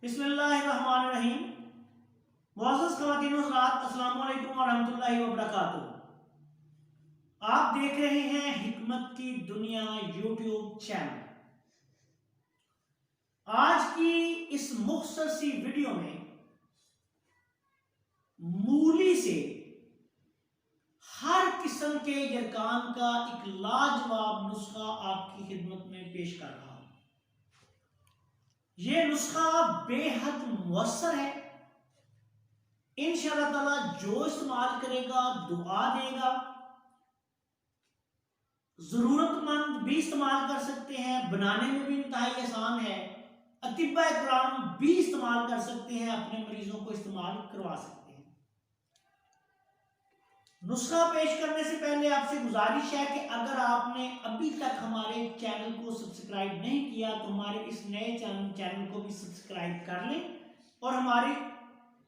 बिस्मिल्लाहिर्रहमानिर्रहीम। मुअज़्ज़ज़ ख़वातीन व हज़रात, अस्सलामु अलैकुम व रहमतुल्लाहि व बरकातुहू। आप देख रहे हैं हिकमत की दुनिया यूट्यूब चैनल। आज की इस मुख्तसर सी वीडियो में मूली से हर किस्म के यरकान का एक लाजवाब नुस्खा आपकी खिदमत में पेश कर रहा हूं। यह नुस्खा बेहद मुअस्सर है। इंशाअल्लाह ताला जो इस्तेमाल करेगा दुआ देगा। जरूरतमंद भी इस्तेमाल कर सकते हैं, बनाने में भी इंतहाई आसान है। अतिबा इकराम भी इस्तेमाल कर सकते हैं, अपने मरीजों को इस्तेमाल करवा सकते हैं। नुस्खा पेश करने से पहले आपसे गुजारिश है कि अगर आपने अभी तक हमारे चैनल को सब्सक्राइब नहीं किया तो हमारे इस नए चैनल को भी सब्सक्राइब कर लें और हमारे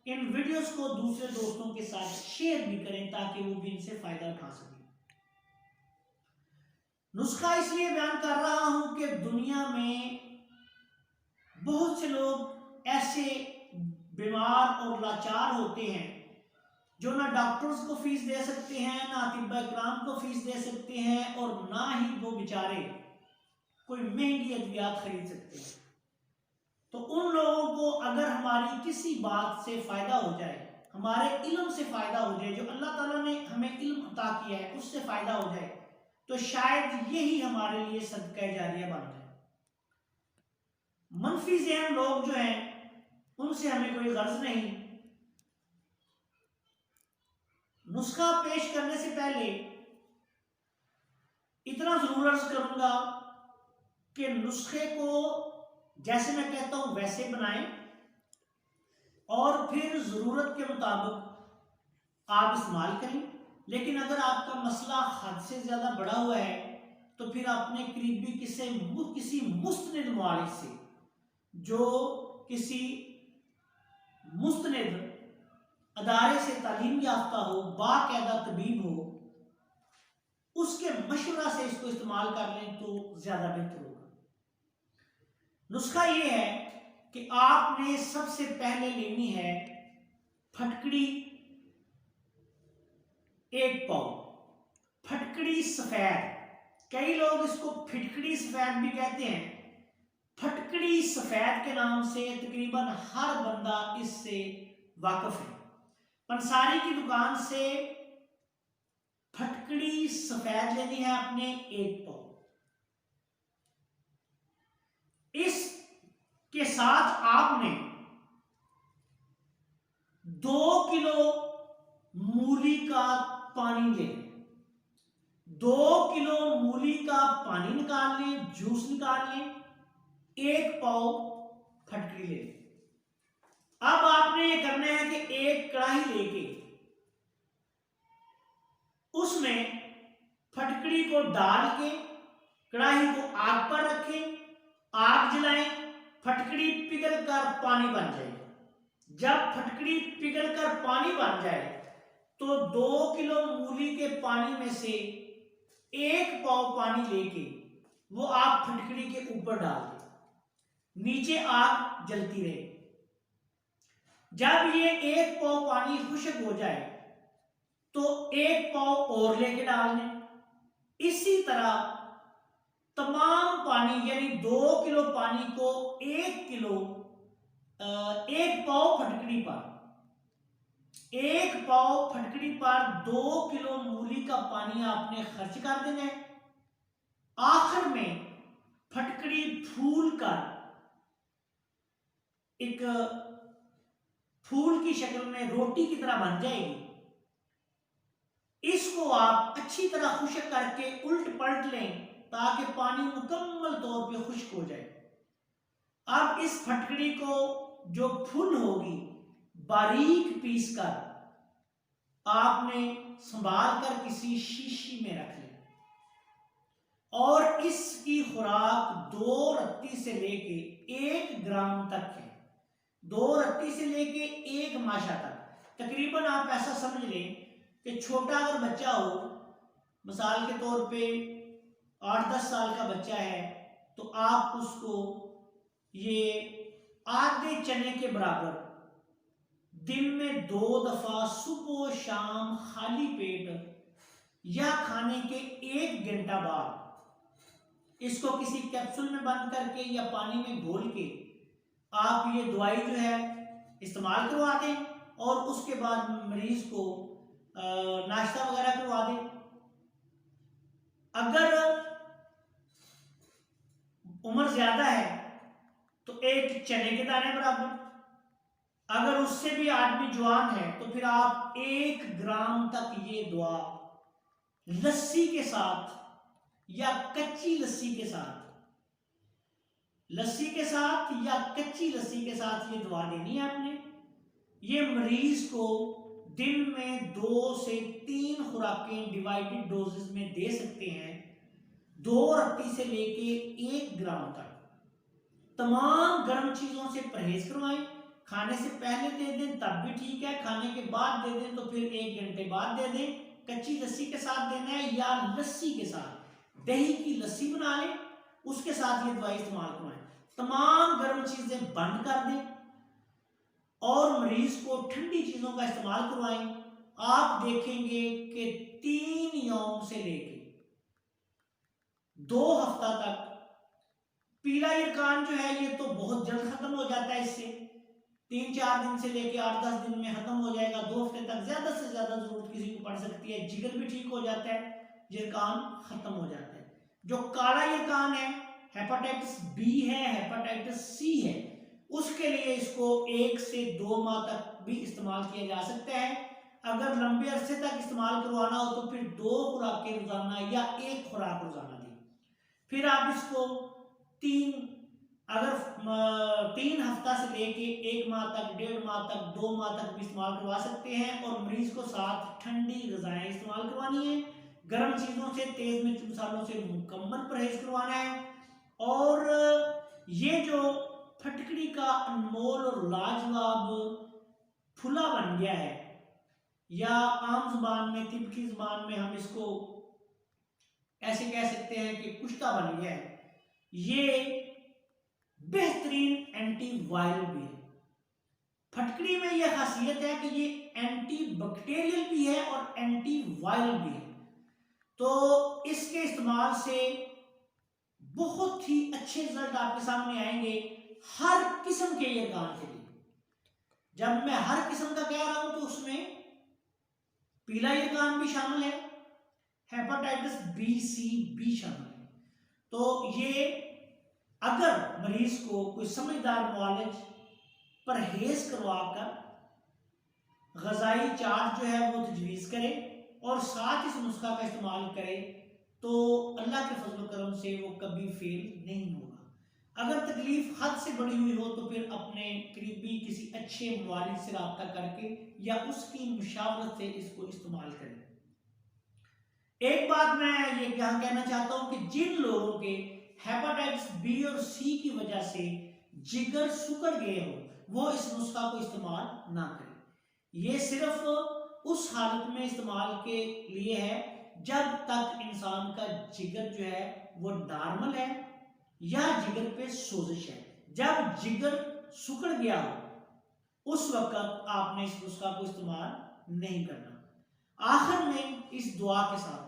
इन वीडियोस को दूसरे दोस्तों के साथ शेयर भी करें ताकि वो भी इनसे फायदा उठा सकें। नुस्खा इसलिए बयान कर रहा हूं कि दुनिया में बहुत से लोग ऐसे बीमार और लाचार होते हैं जो ना डॉक्टर्स को फीस दे सकते हैं, ना अतिबा इकराम को फीस दे सकते हैं और ना ही वो बेचारे कोई महंगी अद्वियात खरीद सकते हैं। तो उन लोगों को अगर हमारी किसी बात से फायदा हो जाए, हमारे इल्म से फायदा हो जाए, जो अल्लाह ताला ने हमें इल्म अता किया है उससे फायदा हो जाए, तो शायद यही हमारे लिए सदका जारिया बन जाए। मनफी ज़हन लोग जो हैं उनसे हमें कोई गर्ज नहीं। नुस्खा पेश करने से पहले इतना जरूर अर्ज करूंगा कि नुस्खे को जैसे मैं कहता हूं वैसे बनाएं और फिर जरूरत के मुताबिक आप इस्तेमाल करें। लेकिन अगर आपका मसला हद से ज्यादा बढ़ा हुआ है तो फिर अपने करीबी किसी मुस्तनिद मुआलिज से, जो किसी मुस्तनिद अदारे से तालीम याफ्ता हो, बाकायदा तबीब हो, उसके मशवरा से इसको इस्तेमाल कर लें तो ज्यादा बेहतर होगा। नुस्खा ये है कि आपने सबसे पहले लेनी है फटकड़ी 1 पाव। फटकड़ी सफेद, कई लोग इसको फिटकड़ी सफेद भी कहते हैं। फटकड़ी सफेद के नाम से तकरीबन हर बंदा इससे वाकिफ है। पंसारी की दुकान से फटकड़ी सफेद लेनी है आपने 1 पाव। इसके साथ आपने 2 किलो मूली का पानी लें। 2 किलो मूली का पानी निकाल लें, जूस निकाल लें, 1 पाव फटकड़ी ले। अब आपने ये करना है कि एक कढ़ाई लेके उसमें फटकड़ी को डाल के कढ़ाई को आग पर रखें, आग जलाएं, फटकड़ी पिघल कर पानी बन जाए। जब फटकड़ी पिघल कर पानी बन जाए तो 2 किलो मूली के पानी में से 1 पाव पानी लेके वो आप फटकड़ी के ऊपर डाल दें, नीचे आग जलती रहे। जब ये 1 पाव पानी खुश्क हो जाए तो 1 पाव और लेके डाल दें। इसी तरह तमाम पानी यानी 2 किलो पानी को 1 पाव फटकड़ी पर, 1 पाव फटकड़ी पर 2 किलो मूली का पानी आपने खर्च कर देना है। आखिर में फटकड़ी फूल कर एक फूल की शक्ल में रोटी की तरह बन जाएगी। इसको आप अच्छी तरह खुश्क करके उल्ट पलट लें ताकि पानी मुकम्मल तौर पे खुश्क हो जाए। अब इस फटकड़ी को जो फुल होगी बारीक पीस कर आपने संभाल कर किसी शीशी में रख लें और इसकी खुराक 2 रत्ती से लेके 1 ग्राम तक है। 2 रत्ती से लेके 1 माशा तक। तकरीबन आप ऐसा समझ लें कि छोटा अगर बच्चा हो, मिसाल के तौर पे 8-10 साल का बच्चा है, तो आप उसको ये आधे चने के बराबर दिन में 2 दफा सुबह शाम खाली पेट या खाने के 1 घंटा बाद इसको किसी कैप्सूल में बंद करके या पानी में घोल के आप ये दवाई जो है इस्तेमाल करवा दें और उसके बाद मरीज को नाश्ता वगैरह करवा दें। अगर उम्र ज्यादा है तो 1 चने के दाने बराबर, अगर उससे भी आदमी जवान है तो फिर आप 1 ग्राम तक ये दवा लस्सी के साथ या कच्ची लस्सी के साथ, लस्सी के साथ या कच्ची लस्सी के साथ ये दवा देनी है आपने। ये मरीज को दिन में 2 से 3 खुराकें डिवाइडेड डोजेस में दे सकते हैं, 2 रत्ती से लेके 1 ग्राम तक। तमाम गर्म चीजों से परहेज करवाएं, खाने से पहले दे दें तब भी ठीक है, खाने के बाद दे दें तो फिर 1 घंटे बाद दे दें। कच्ची लस्सी के साथ देना है या लस्सी के साथ, दही की लस्सी बना लें उसके साथ ये दवाई इस्तेमाल करवाएं। तमाम गर्म चीजें बंद कर दें और मरीज को ठंडी चीजों का इस्तेमाल करवाएं। आप देखेंगे कि 3 यौम से लेके 2 हफ्ता तक पीला यरकान जो है ये तो बहुत जल्द खत्म हो जाता है, इससे 3-4 दिन से लेके 8-10 दिन में खत्म हो जाएगा। 2 हफ्ते तक ज्यादा से ज्यादा जरूरत किसी को पड़ सकती है। जिगर भी ठीक हो जाता है, यरकान खत्म हो जाता है। जो काला यरकान है, हेपेटाइटिस बी है, हेपेटाइटिस सी है, उसके लिए इसको 1 से 2 माह तक भी इस्तेमाल किया जा सकता है। अगर लंबे अरसे तक इस्तेमाल करवाना हो तो फिर 2 खुराकें रोजाना या 1 खुराक रोजाना दें। फिर आप इसको 3 हफ्ता से लेके 1 माह तक, 1.5 माह तक, 2 माह तक भी इस्तेमाल करवा सकते हैं। और मरीज को साथ ठंडी गजाएं इस्तेमाल करवानी है, गर्म चीजों से, तेज मिर्च मसालों से मुकम्मल परहेज करवाना है। और ये जो फटकड़ी का अनमोल और लाजवाब फुला बन गया है, या आम जुबान में, तिब की जुबान में हम इसको ऐसे कह सकते हैं कि कुश्ता बन गया है, ये बेहतरीन एंटी वायरल भी है। फटकड़ी में यह खासियत है कि ये एंटी बैक्टीरियल भी है और एंटी वायरल भी है। तो इसके इस्तेमाल से बहुत ही अच्छे रिजल्ट आपके सामने आएंगे हर किस्म के यरकान के लिए। जब मैं हर किस्म का कह रहा हूं तो उसमें पीला यरकान भी शामिल है, हेपेटाइटिस बी, सी भी शामिल है। तो ये अगर मरीज को कोई समझदार मुआलिज परहेज करवाकर गजाई चार्ट जो है वो तजवीज़ करे और साथ इस नुस्खा का इस्तेमाल करे तो अल्लाह के फजल करम से वो कभी फेल नहीं होगा। अगर तकलीफ हद से बड़ी हुई हो तो फिर अपने करीबी किसी अच्छे मुआलिज से रब्ता करके या उसकी मुशावरत से इसको इस्तेमाल करें। एक बात मैं ये यहाँ कहना चाहता हूँ कि जिन लोगों के हेपेटाइटिस बी और सी की वजह से जिगर सुकड़ गए हो वो इस नुस्खा को इस्तेमाल ना करें। ये सिर्फ उस हालत में इस्तेमाल के लिए है जब तक इंसान का जिगर जो है वो नॉर्मल है या जिगर पे सोजिश है। जब जिगर सुकड़ गया हो उस वक्त आपने इस नुस्खा को इस्तेमाल नहीं करना। आखिर में इस दुआ के साथ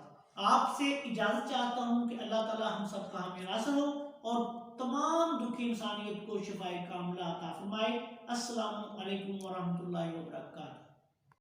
आपसे इजाजत चाहता हूं कि अल्लाह ताला हम सब का हमें नासर हो और तमाम दुखी इंसानियत को शिफाए कामिला अता फरमाए। अस्सलामु अलैकुम व रहमतुल्लाहि व बरकातहू।